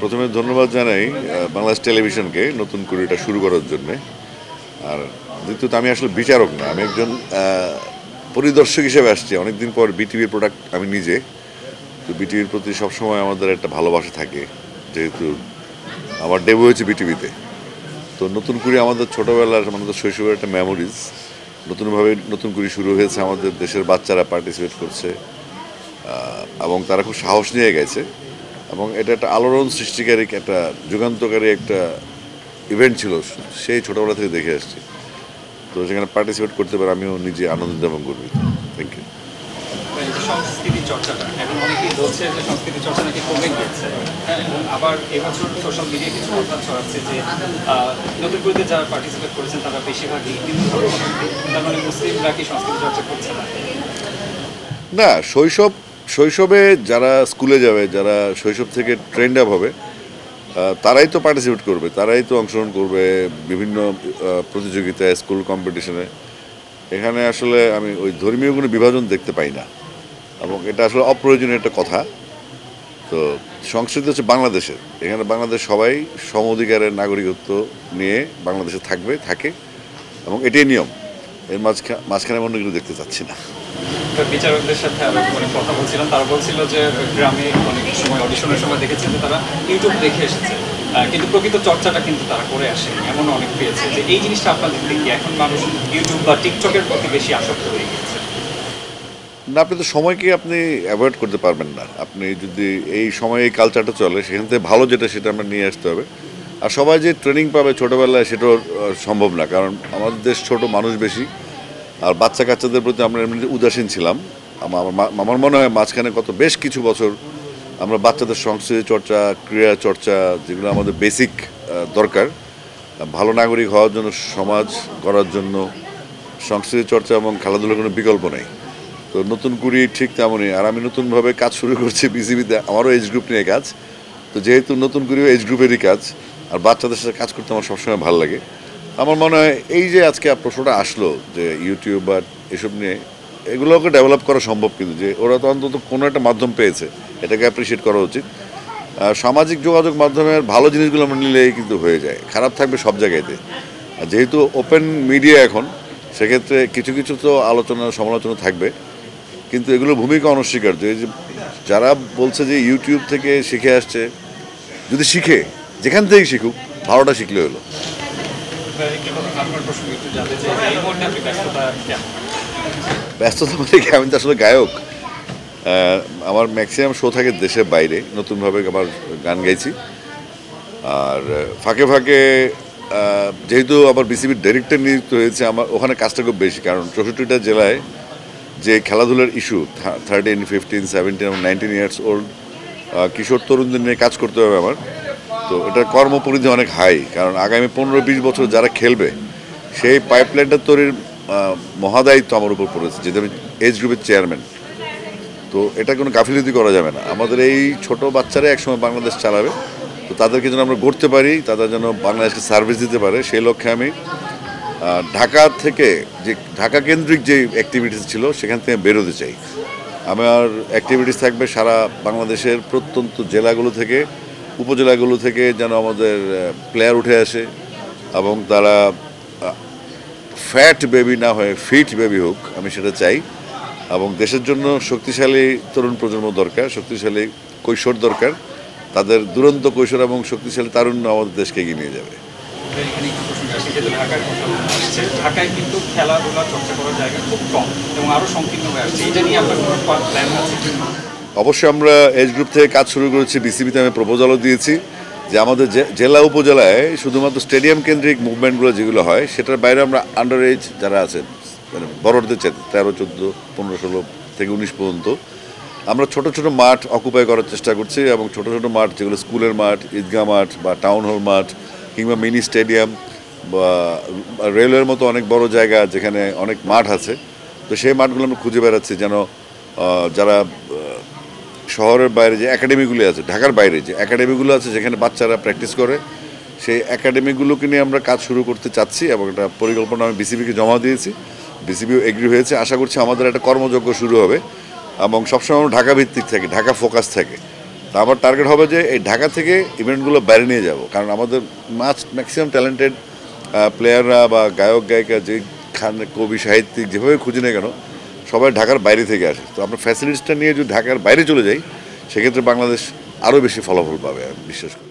প্রথমে ধন্যবাদ জানাই বাংলাদেশ টেলিভিশনকে নতুন করে এটা শুরু করার জন্যে। আর দ্বিতীয়ত আমি আসলে বিচারক না, আমি একজন পরিদর্শক হিসেবে আসছি। অনেকদিন পর বিটিভির প্রোডাক্ট আমি নিজে, তো বিটিভির প্রতি সবসময় আমাদের একটা ভালোবাসা থাকে, যেহেতু আমার ডেবু হয়েছে বিটিভিতে। তো নতুন করে আমাদের ছোটোবেলার আমাদের শৈশবের একটা মেমোরিজ নতুনভাবে নতুন করে শুরু হয়েছে। আমাদের দেশের বাচ্চারা পার্টিসিপেট করছে এবং তারা খুব সাহস নিয়ে গেছে, এবং এটা একটা আলোড়ন সৃষ্টিকারী একটা যুগান্তকারী একটা ইভেন্ট ছিল, সেই ছোটোবেলা থেকে দেখে আসছি। তো সেখানে পার্টিসিপেট করতে পারে আমিও নিজে আনন্দিত এবং গর্বিত। Thank you. সংস্কৃতি চর্চাটা এখন অনেকেই বলছে যে সংস্কৃতি চর্চা নাকি কমে গিয়েছে, এবং আবার এবছর সোশ্যাল মিডিয়ায় কিছু কথা ছড়াচ্ছে যে নতুন করে যারা পার্টিসিপেট করেছেন তারা বেশিরভাগই হিন্দু ধর্মাবলম্বী, তার মানে মুসলিমরা কি সংস্কৃতি চর্চা করছে না? না, শৈশবে যারা স্কুলে যাবে, যারা শৈশব থেকে ট্রেন্ড আপ হবে, তারাই তো পার্টিসিপেট করবে, তারাই তো অংশগ্রহণ করবে বিভিন্ন প্রতিযোগিতায়, স্কুল কম্পিটিশনে। এখানে আসলে আমি ওই ধর্মীয় কোনো বিভাজন দেখতে পাই না, এবং এটা আসলে অপ্রয়োজনীয় একটা কথা। তো সংস্কৃতি হচ্ছে বাংলাদেশের, এখানে বাংলাদেশ সবাই সম অধিকারের নাগরিকত্ব নিয়ে বাংলাদেশে থাকে, এবং এটাই নিয়ম। এর মাঝখানে অন্য কিছু দেখতে চাচ্ছি না। বিচারকদের সাথে আরো অনেক কথা বলছিলাম, তারা বলছিল যে গ্রামে অনেক সময় অডিশনের সময় দেখেছে যে তারা ইউটিউব দেখে এসেছে, কিন্তু প্রকৃত চর্চাটা কিন্তু তারা করে আসে, এমন অনেক পেয়েছে। যে এই জিনিসটা আপনাদের দেখি এখন মানুষ ইউটিউব বা টিকটকের প্রতি বেশি আসক্ত হয়ে গেছে। না, আপনি তো সময়কে আপনি অ্যাভয়েড করতে পারবেন না। আপনি যদি এই সময় এই কালচারটা চলে, সেখান থেকে ভালো যেটা সেটা আমরা নিয়ে আসতে হবে। আর সবাই যে ট্রেনিং পাবে ছোটোবেলায়, সেটাও সম্ভব না, কারণ আমাদের দেশ ছোট, মানুষ বেশি, আর বাচ্চা কাচ্চাদের প্রতি আমরা এমনি উদাসীন ছিলাম। আমার মনে হয় মাঝখানে বেশ কিছু বছর আমরা বাচ্চাদের সংস্কৃতি চর্চা, ক্রীড়া চর্চা, যেগুলো আমাদের বেসিক দরকার ভালো নাগরিক হওয়ার জন্য, সমাজ করার জন্য, সংস্কৃতি চর্চা এবং খেলাধুলার কোনো বিকল্প নেই। তো নতুন করি ঠিক তেমনই। আর আমি নতুনভাবে কাজ শুরু করছি বিসিবিতে, আমারও এজ গ্রুপ নিয়ে কাজ। তো যেহেতু নতুন করিও এজ গ্রুপেরই কাজ, আর বাচ্চাদের সাথে কাজ করতে আমার সবসময় ভালো লাগে। আমার মনে হয় এই যে আজকে প্রশ্নটা আসলো যে ইউটিউব বা এসব নিয়ে, এগুলোকে ডেভেলপ করা সম্ভব, কিন্তু যে ওরা তো অন্তত কোনো একটা মাধ্যম পেয়েছে, এটাকে অ্যাপ্রিসিয়েট করা উচিত। সামাজিক যোগাযোগ মাধ্যমের ভালো জিনিসগুলো আমরা নিলেই কিন্তু হয়ে যায়, খারাপ থাকবে সব জায়গাতে। আর যেহেতু ওপেন মিডিয়া এখন, সেক্ষেত্রে কিছু কিছু তো আলোচনা সমালোচনা থাকবে, কিন্তু এগুলোর ভূমিকা অনস্বীকার্য। এই যে যারা বলছে যে ইউটিউব থেকে শিখে আসছে, যদি শিখে, যেখান থেকেই শিখুক, ভালোটা শিখলে হলো। ব্যস্ততা মানে কি, আমি তো আসলে গায়ক। আমার ম্যাক্সিমাম শো থাকে দেশের বাইরে, নতুনভাবে আমার গান গাইছি। আর ফাঁকে ফাঁকে যেহেতু আমার বিসিবির ডাইরেক্টর নিযুক্ত হয়েছে, আমার ওখানে কাজটা খুব বেশি, কারণ 64টা জেলায় যে খেলাধুলার ইস্যু, 13, 15, 17 এবং 19 ইয়ার্স ওল্ড কিশোর তরুণদের নিয়ে কাজ করতে হবে আমার। তো এটার কর্মপরিধি অনেক হাই, কারণ আগামী 15-20 বছর যারা খেলবে, সেই পাইপলাইনটা তৈরির মহাদায়িত্ব আমার উপর পড়েছে, যেহেতু আমি এজ গ্রুপের চেয়ারম্যান। তো এটা কোনো গাফিলতি করা যাবে না। আমাদের এই ছোট বাচ্চারা একসময় বাংলাদেশ চালাবে, তো তাদেরকে যেন আমরা গড়তে পারি, তাদের যেন বাংলাদেশকে সার্ভিস দিতে পারে, সেই লক্ষ্যে আমি ঢাকা থেকে, যে ঢাকা কেন্দ্রিক যে অ্যাক্টিভিটিস ছিল, সেখান থেকে বেরোতে চাই। আমার অ্যাক্টিভিটিস থাকবে সারা বাংলাদেশের প্রত্যন্ত জেলাগুলো থেকে, উপজেলাগুলো থেকে, যেন আমাদের প্লেয়ার উঠে আসে এবং তারা ফ্যাট বেবি না হয়ে ফিট বেবি হোক, আমি সেটা চাই। এবং দেশের জন্য শক্তিশালী তরুণ প্রজন্ম দরকার, শক্তিশালী কৈশোর দরকার। তাদের দুরন্ত কৈশোর এবং শক্তিশালী তারুণ্য আমাদের দেশকে এগিয়ে নিয়ে যাবে। ঢাকায় কিন্তু খেলাধুলা চর্চা করার জায়গা খুব কম এবং আরো সংকীর্ণ হয়ে আসছে, এটা নিয়ে আপনার কোনো প্ল্যান আছে? অবশ্যই আমরা এজ গ্রুপ থেকে কাজ শুরু করেছি, বিসিবিতে আমি প্রপোজালও দিয়েছি যে আমাদের জেলা উপজেলায় শুধুমাত্র স্টেডিয়াম কেন্দ্রিক মুভমেন্টগুলো যেগুলো হয়, সেটার বাইরে আমরা আন্ডার এজ যারা আছেন, মানে বড়দের 13, 14, 15, 16 থেকে 19 পর্যন্ত, আমরা ছোট ছোট মাঠ অকুপাই করার চেষ্টা করছি। এবং ছোট ছোট মাঠ যেগুলো স্কুলের মাঠ, ঈদগাহ মাঠ বা টাউন হল মাঠ, কিংবা মিনি স্টেডিয়াম বা রেলওয়ের মতো অনেক বড় জায়গা যেখানে অনেক মাঠ আছে, তো সেই মাঠগুলো আমরা খুঁজে বেড়াচ্ছি, যেন যারা শহরের বাইরে যে একাডেমিগুলো আছে, ঢাকার বাইরে যে একাডেমিগুলো আছে, যেখানে বাচ্চারা প্র্যাকটিস করে, সেই একাডেমিগুলোকে নিয়ে আমরা কাজ শুরু করতে চাচ্ছি। এবং একটা পরিকল্পনা আমি বিসিবিকে জমা দিয়েছি, বিসিবিও এগ্রি হয়েছে। আশা করছি আমাদের একটা কর্মযজ্ঞ শুরু হবে, এবং সবসময় আমরা ঢাকা ভিত্তিক থাকি, ঢাকা ফোকাস থাকে। তা আমার টার্গেট হবে যে এই ঢাকা থেকে ইভেন্টগুলো বাইরে নিয়ে যাব, কারণ আমাদের ম্যাক্সিমাম ট্যালেন্টেড প্লেয়াররা বা গায়ক গায়িকা যে কবি সাহিত্যিক যেভাবে খুঁজে নেই কেন সবাই ঢাকার বাইরে থেকে আসে। তো আমরা ফ্যাসিলিটিসটা নিয়ে যদি ঢাকার বাইরে চলে যাই সেক্ষেত্রে বাংলাদেশ আরও বেশি ফলাফল পাবে আমি বিশ্বাস করি।